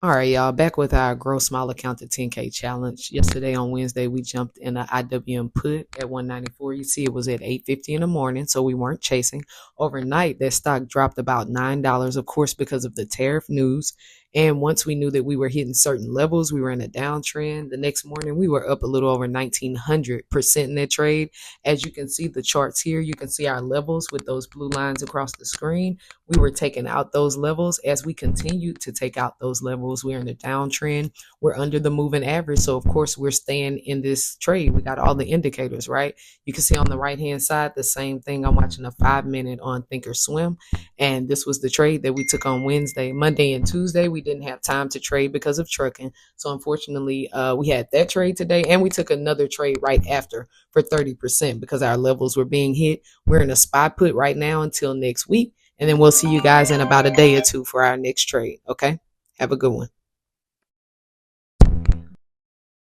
All right, y'all, back with our Grow Small Account to 10K challenge. Yesterday on Wednesday, we jumped in an IWM put at 194. You see, it was at 8:50 in the morning, so we weren't chasing. Overnight, that stock dropped about $9, of course, because of the tariff news. And once we knew that we were hitting certain levels, we were in a downtrend. The next morning, we were up a little over 1900% in that trade. As you can see the charts here, you can see our levels with those blue lines across the screen. We were taking out those levels. As we continued to take out those levels, we're in a downtrend. We're under the moving average. So, of course, we're staying in this trade. We got all the indicators, right? You can see on the right hand side the same thing. I'm watching a 5 minute on Thinkorswim. And this was the trade that we took on Wednesday. Monday and Tuesday, we didn't have time to trade because of trucking. So, unfortunately, we had that trade today. And we took another trade right after for 30% because our levels were being hit. We're in a spot put right now until next week. And then we'll see you guys in about a day or two for our next trade. Okay. Have a good one.